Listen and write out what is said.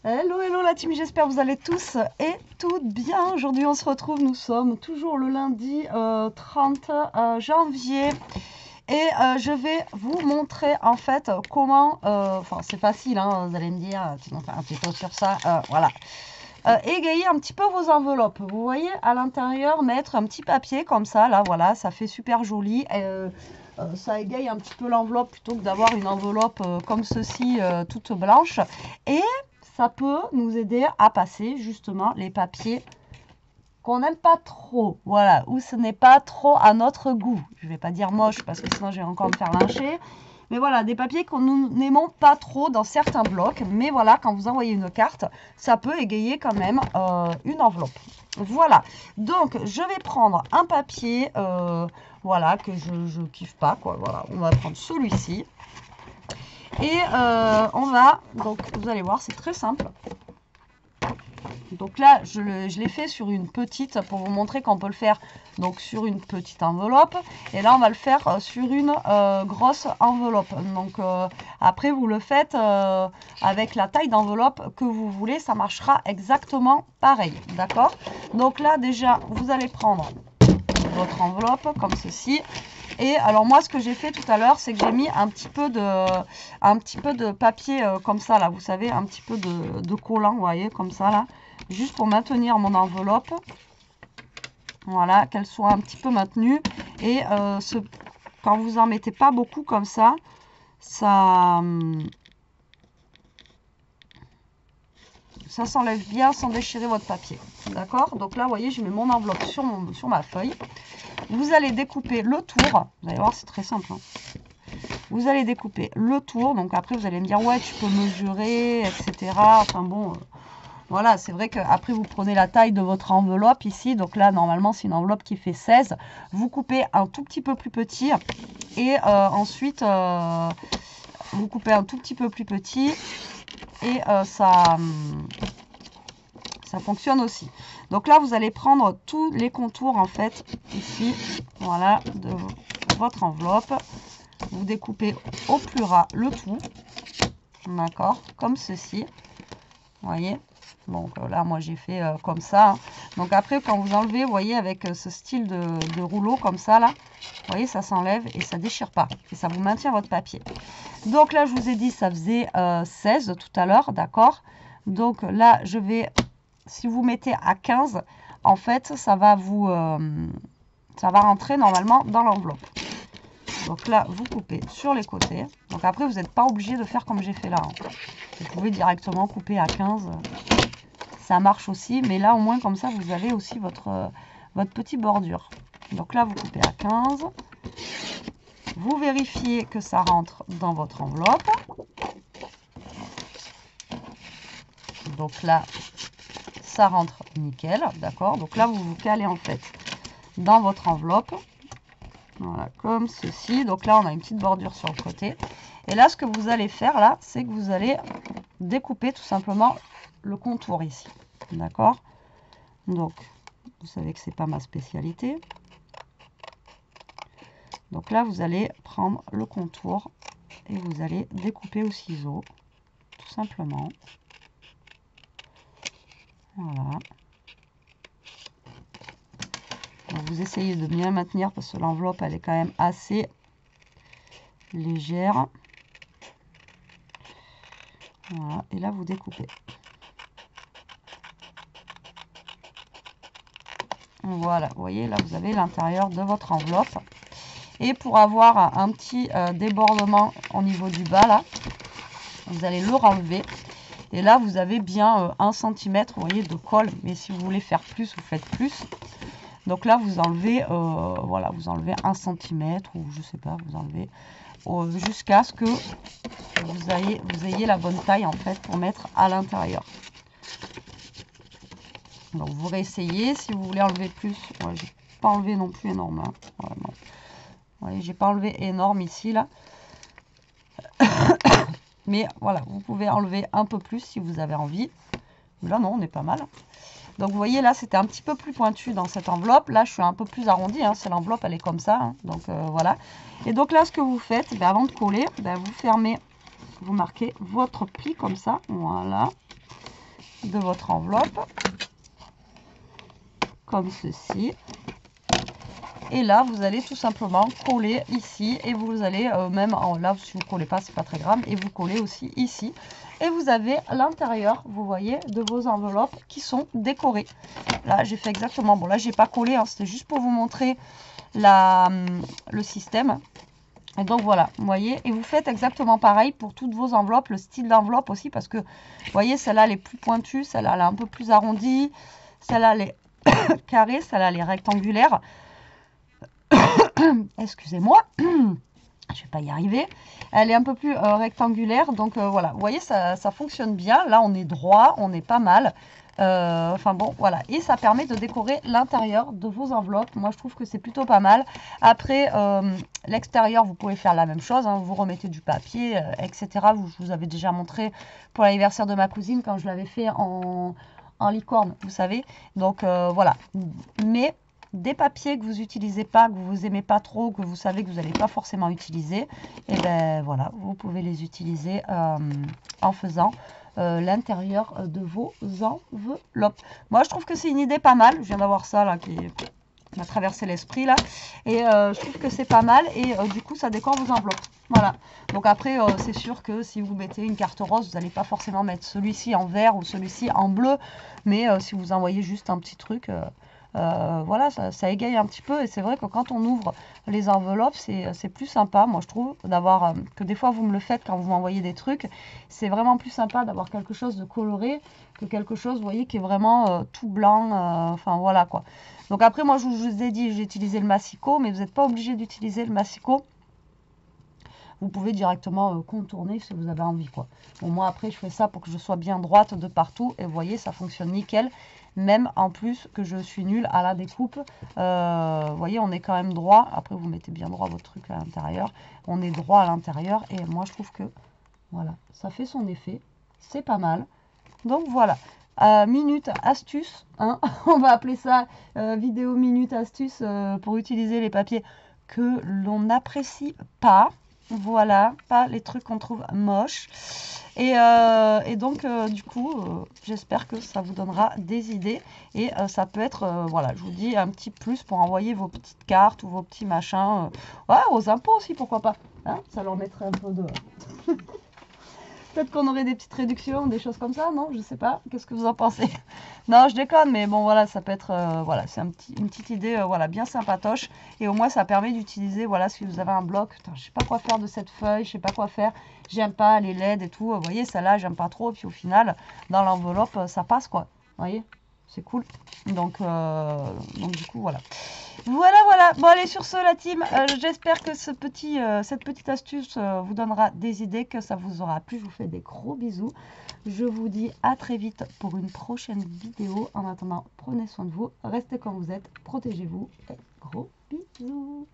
Hello, hello la team, j'espère que vous allez tous et toutes bien. Aujourd'hui on se retrouve, nous sommes toujours le lundi 30 janvier et je vais vous montrer en fait comment, enfin c'est facile hein, vous allez me dire, tu m'en fais un tuto sur ça, voilà. Égayer un petit peu vos enveloppes, vous voyez à l'intérieur mettre un petit papier comme ça, là voilà, ça fait super joli. Ça égaye un petit peu l'enveloppe plutôt que d'avoir une enveloppe comme ceci toute blanche. Et ça peut nous aider à passer justement les papiers qu'on n'aime pas trop, voilà, ou ce n'est pas trop à notre goût. Je ne vais pas dire moche parce que sinon je vais encore me faire lyncher. Mais voilà, des papiers qu'on nous n'aimons pas trop dans certains blocs. Mais voilà, quand vous envoyez une carte, ça peut égayer quand même une enveloppe. Voilà, donc je vais prendre un papier, voilà, que je kiffe pas, quoi. Voilà, on va prendre celui-ci. Et on va, donc vous allez voir, c'est très simple. Donc là, je l'ai fait sur une petite, pour vous montrer qu'on peut le faire donc sur une petite enveloppe. Et là, on va le faire sur une grosse enveloppe. Donc après, vous le faites avec la taille d'enveloppe que vous voulez. Ça marchera exactement pareil. D'accord? Donc là, déjà, vous allez prendre votre enveloppe comme ceci. Et alors moi, ce que j'ai fait tout à l'heure, c'est que j'ai mis un petit peu de papier comme ça, là, vous savez, un petit peu de collant, vous voyez, comme ça, là, juste pour maintenir mon enveloppe. Voilà, qu'elle soit un petit peu maintenue. Et quand vous en mettez pas beaucoup comme ça s'enlève bien sans déchirer votre papier. D'accord? Donc là, vous voyez, je mets mon enveloppe sur ma feuille. Vous allez découper le tour. Vous allez voir, c'est très simple. Hein. Vous allez découper le tour. Donc après, vous allez me dire, ouais, tu peux mesurer, etc. Enfin bon, voilà, c'est vrai qu'après, vous prenez la taille de votre enveloppe ici. Donc là, normalement, c'est une enveloppe qui fait 16. Vous coupez un tout petit peu plus petit. Et ensuite, vous coupez un tout petit peu plus petit. Et ça fonctionne aussi. Donc là, vous allez prendre tous les contours, en fait, ici, voilà, de votre enveloppe. Vous découpez au plus ras le tout, d'accord, comme ceci, vous voyez. Donc là, moi, j'ai fait comme ça. Hein. Donc après, quand vous enlevez, vous voyez, avec ce style de rouleau comme ça, là, vous voyez, ça s'enlève et ça déchire pas. Et ça vous maintient votre papier. Donc là, je vous ai dit, ça faisait 16 tout à l'heure, d'accord. Donc là, je vais, si vous mettez à 15, en fait, ça va rentrer normalement dans l'enveloppe. Donc là, vous coupez sur les côtés. Donc après, vous n'êtes pas obligé de faire comme j'ai fait là. Hein. Vous pouvez directement couper à 15. Ça marche aussi. Mais là, au moins, comme ça, vous avez aussi votre petite bordure. Donc là, vous coupez à 15. Vous vérifiez que ça rentre dans votre enveloppe. Donc là, ça rentre nickel. D'accord? Donc là, vous vous calez en fait dans votre enveloppe. Voilà, comme ceci. Donc là, on a une petite bordure sur le côté. Et là, ce que vous allez faire, là, c'est que vous allez découper tout simplement le contour ici. D'accord? Donc, vous savez que c'est pas ma spécialité. Donc là, vous allez prendre le contour et vous allez découper au ciseau, tout simplement. Voilà. Donc, vous essayez de bien maintenir parce que l'enveloppe, elle est quand même assez légère. Voilà, et là, vous découpez. Voilà, vous voyez, là, vous avez l'intérieur de votre enveloppe. Et pour avoir un petit débordement au niveau du bas, là, vous allez le renlever. Et là, vous avez bien 1 cm, vous voyez, de colle. Mais si vous voulez faire plus, vous faites plus. Donc là, vous enlevez, voilà, vous enlevez 1 cm ou je sais pas, vous enlevez jusqu'à ce que vous ayez la bonne taille en fait pour mettre à l'intérieur. Donc vous réessayez. Si vous voulez enlever plus, ouais, j'ai pas enlevé non plus énorme. Hein. Voilà, non. Vous voyez, j'ai pas enlevé énorme ici là. Mais voilà, vous pouvez enlever un peu plus si vous avez envie. Là, non, on est pas mal. Donc, vous voyez, là, c'était un petit peu plus pointu dans cette enveloppe. Là, je suis un peu plus arrondi. Hein. C'est l'enveloppe, elle est comme ça. Hein. Donc, voilà. Et donc, là, ce que vous faites, ben, avant de coller, ben, vous fermez, vous marquez votre pli comme ça. Voilà. de votre enveloppe, comme ceci. Et là, vous allez tout simplement coller ici et vous allez même là, si vous ne collez pas, c'est pas très grave, et vous collez aussi ici. Et vous avez l'intérieur, vous voyez, de vos enveloppes qui sont décorées. Là, j'ai fait exactement, bon là, j'ai pas collé, hein, c'était juste pour vous montrer le système. Et donc voilà, vous voyez, et vous faites exactement pareil pour toutes vos enveloppes, le style d'enveloppe aussi, parce que, vous voyez, celle-là, elle est plus pointue, celle-là, elle est un peu plus arrondie, celle-là, elle est carrée, celle-là, elle est rectangulaire. Excusez-moi, je vais pas y arriver. Elle est un peu plus rectangulaire, donc voilà, vous voyez, ça fonctionne bien. Là, on est droit, on est pas mal. Enfin bon, voilà. Et ça permet de décorer l'intérieur de vos enveloppes. Moi, je trouve que c'est plutôt pas mal. Après, l'extérieur, vous pouvez faire la même chose. Hein. Vous remettez du papier, etc. Je vous avais déjà montré pour l'anniversaire de ma cousine quand je l'avais fait en licorne, vous savez. Donc, voilà. Mais des papiers que vous n'utilisez pas, que vous aimez pas trop, que vous savez que vous n'allez pas forcément utiliser, et ben voilà, vous pouvez les utiliser en faisant l'intérieur de vos enveloppes. Moi, je trouve que c'est une idée pas mal. Je viens d'avoir ça là qui m'a traversé l'esprit là, et je trouve que c'est pas mal. Et du coup, ça décore vos enveloppes. Voilà. Donc après, c'est sûr que si vous mettez une carte rose, vous n'allez pas forcément mettre celui-ci en vert ou celui-ci en bleu, mais si vous envoyez juste un petit truc. Voilà, ça égaye un petit peu, et c'est vrai que quand on ouvre les enveloppes, c'est plus sympa, moi je trouve, d'avoir, que des fois vous me le faites quand vous m'envoyez des trucs, c'est vraiment plus sympa d'avoir quelque chose de coloré que quelque chose, vous voyez, qui est vraiment tout blanc, enfin voilà quoi. Donc après, moi je vous ai dit, j'ai utilisé le massicot, mais vous n'êtes pas obligé d'utiliser le massicot. Vous pouvez directement contourner si vous avez envie quoi. Bon, moi après je fais ça pour que je sois bien droite de partout, et vous voyez, ça fonctionne nickel. Même en plus que je suis nulle à la découpe, vous voyez, on est quand même droit. Après, vous mettez bien droit votre truc à l'intérieur. On est droit à l'intérieur, et moi, je trouve que, voilà, ça fait son effet. C'est pas mal. Donc, voilà. Minute astuce, hein. On va appeler ça vidéo minute astuce pour utiliser les papiers que l'on n'apprécie pas. Voilà, pas les trucs qu'on trouve moches. Et donc, du coup, j'espère que ça vous donnera des idées. Et ça peut être, voilà, je vous dis, un petit plus pour envoyer vos petites cartes ou vos petits machins. Ouais, aux impôts aussi, pourquoi pas. Hein, ça leur mettrait un peu de... Peut-être qu'on aurait des petites réductions, des choses comme ça, non? Je sais pas. Qu'est-ce que vous en pensez? Non, je déconne, mais bon, voilà, ça peut être, voilà, c'est une petite idée, voilà, bien sympatoche. Et au moins, ça permet d'utiliser, voilà, si vous avez un bloc, putain, je sais pas quoi faire de cette feuille, je sais pas quoi faire, j'aime pas les LED et tout. Vous voyez, celle-là, j'aime pas trop. Puis au final, dans l'enveloppe, ça passe, quoi. Vous voyez? C'est cool. Donc du coup, voilà. Voilà. Bon, allez, sur ce, la team, j'espère que cette petite astuce vous donnera des idées, que ça vous aura plu. Je vous fais des gros bisous. Je vous dis à très vite pour une prochaine vidéo. En attendant, prenez soin de vous, restez comme vous êtes, protégez-vous et gros bisous.